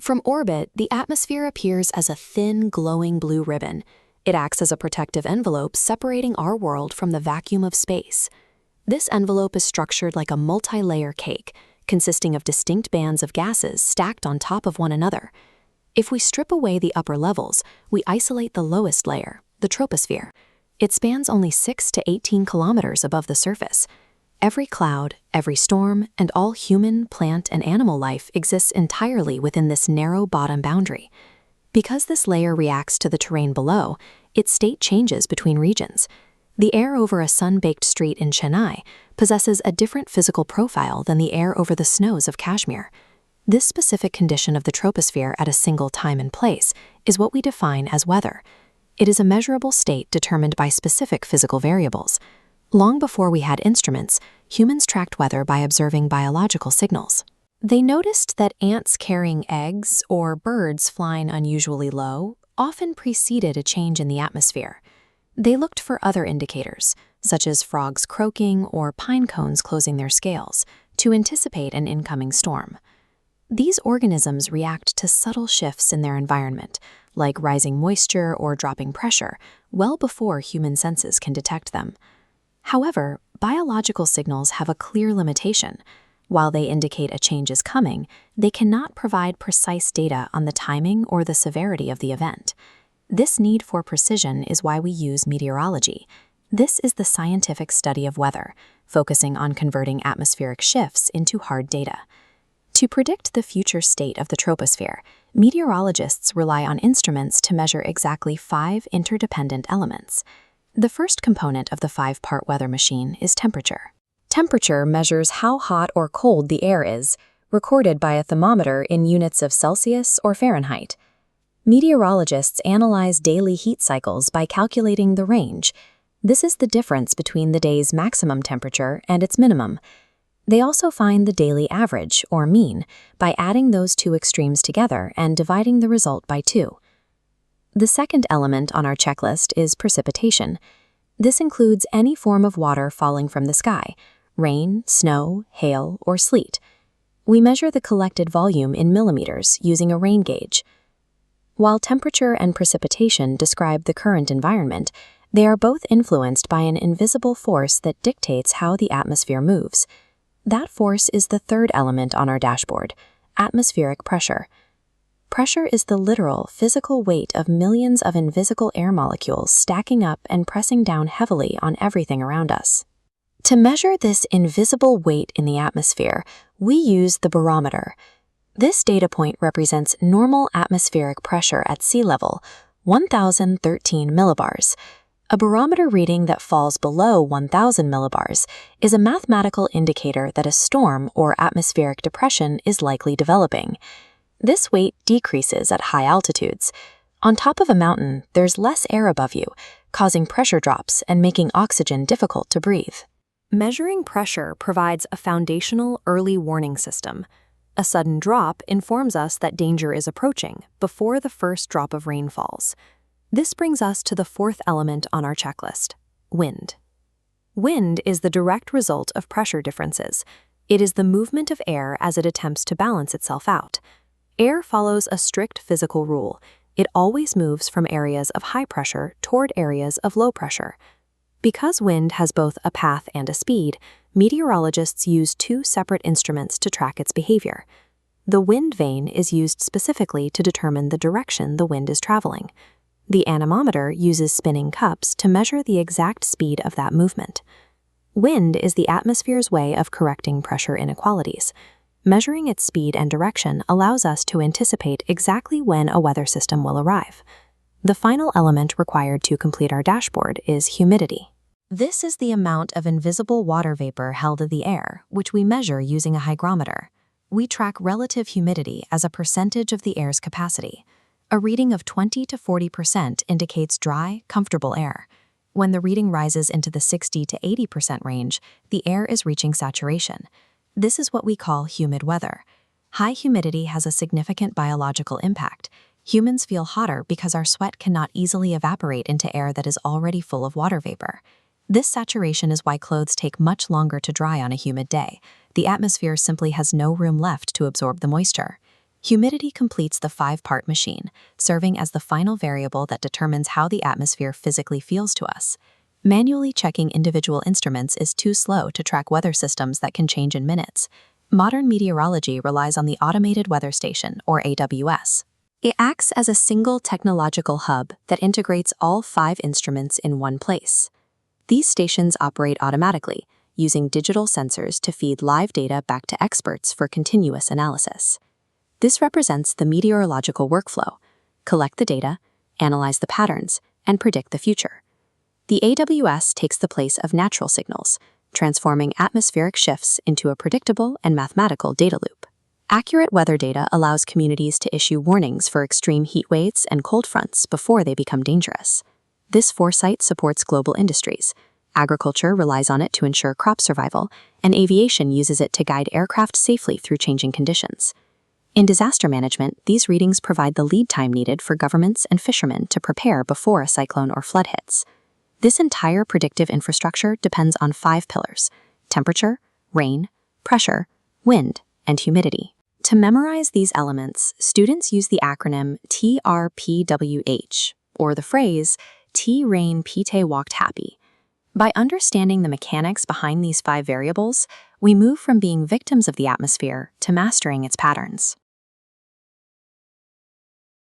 From orbit, the atmosphere appears as a thin, glowing blue ribbon. It acts as a protective envelope separating our world from the vacuum of space. This envelope is structured like a multi-layer cake, consisting of distinct bands of gases stacked on top of one another. If we strip away the upper levels, we isolate the lowest layer, the troposphere. It spans only 6 to 18 kilometers above the surface. Every cloud, every storm, and all human, plant, and animal life exists entirely within this narrow bottom boundary. Because this layer reacts to the terrain below, its state changes between regions. The air over a sun-baked street in Chennai possesses a different physical profile than the air over the snows of Kashmir. This specific condition of the troposphere at a single time and place is what we define as weather. It is a measurable state determined by specific physical variables. Long before we had instruments, humans tracked weather by observing biological signals. They noticed that ants carrying eggs or birds flying unusually low often preceded a change in the atmosphere. They looked for other indicators, such as frogs croaking or pine cones closing their scales, to anticipate an incoming storm. These organisms react to subtle shifts in their environment, like rising moisture or dropping pressure, well before human senses can detect them. However, biological signals have a clear limitation. While they indicate a change is coming, they cannot provide precise data on the timing or the severity of the event. This need for precision is why we use meteorology. This is the scientific study of weather, focusing on converting atmospheric shifts into hard data. To predict the future state of the troposphere, meteorologists rely on instruments to measure exactly 5 interdependent elements. The first component of the 5-part weather machine is temperature. Temperature measures how hot or cold the air is, recorded by a thermometer in units of Celsius or Fahrenheit. Meteorologists analyze daily heat cycles by calculating the range. This is the difference between the day's maximum temperature and its minimum. They also find the daily average, or mean, by adding those two extremes together and dividing the result by 2. The second element on our checklist is precipitation. This includes any form of water falling from the sky: rain, snow, hail, or sleet. We measure the collected volume in millimeters using a rain gauge. While temperature and precipitation describe the current environment, they are both influenced by an invisible force that dictates how the atmosphere moves. That force is the third element on our dashboard: atmospheric pressure. Pressure is the literal, physical weight of millions of invisible air molecules stacking up and pressing down heavily on everything around us. To measure this invisible weight in the atmosphere, we use the barometer. This data point represents normal atmospheric pressure at sea level, 1,013 millibars. A barometer reading that falls below 1,000 millibars is a mathematical indicator that a storm or atmospheric depression is likely developing. This weight decreases at high altitudes. On top of a mountain, there's less air above you, causing pressure drops and making oxygen difficult to breathe. Measuring pressure provides a foundational early warning system. A sudden drop informs us that danger is approaching before the first drop of rain falls. This brings us to the fourth element on our checklist: wind. Wind is the direct result of pressure differences. It is the movement of air as it attempts to balance itself out. Air follows a strict physical rule. It always moves from areas of high pressure toward areas of low pressure. Because wind has both a path and a speed, meteorologists use 2 separate instruments to track its behavior. The wind vane is used specifically to determine the direction the wind is traveling. The anemometer uses spinning cups to measure the exact speed of that movement. Wind is the atmosphere's way of correcting pressure inequalities. Measuring its speed and direction allows us to anticipate exactly when a weather system will arrive. The final element required to complete our dashboard is humidity. This is the amount of invisible water vapor held in the air, which we measure using a hygrometer. We track relative humidity as a percentage of the air's capacity. A reading of 20 to 40% indicates dry, comfortable air. When the reading rises into the 60 to 80% range, the air is reaching saturation. This is what we call humid weather. High humidity has a significant biological impact. Humans feel hotter because our sweat cannot easily evaporate into air that is already full of water vapor. This saturation is why clothes take much longer to dry on a humid day. The atmosphere simply has no room left to absorb the moisture. Humidity completes the five-part machine, serving as the final variable that determines how the atmosphere physically feels to us. Manually checking individual instruments is too slow to track weather systems that can change in minutes. Modern meteorology relies on the Automated Weather Station, or AWS. It acts as a single technological hub that integrates all five instruments in one place. These stations operate automatically, using digital sensors to feed live data back to experts for continuous analysis. This represents the meteorological workflow: collect the data, analyze the patterns, and predict the future. The AWS takes the place of natural signals, transforming atmospheric shifts into a predictable and mathematical data loop. Accurate weather data allows communities to issue warnings for extreme heat waves and cold fronts before they become dangerous. This foresight supports global industries. Agriculture relies on it to ensure crop survival, and aviation uses it to guide aircraft safely through changing conditions. In disaster management, these readings provide the lead time needed for governments and fishermen to prepare before a cyclone or flood hits. This entire predictive infrastructure depends on five pillars: temperature, rain, pressure, wind, and humidity. To memorize these elements, students use the acronym TRPWH, or the phrase, T-Rain Pite Walked Happy. By understanding the mechanics behind these five variables, we move from being victims of the atmosphere to mastering its patterns.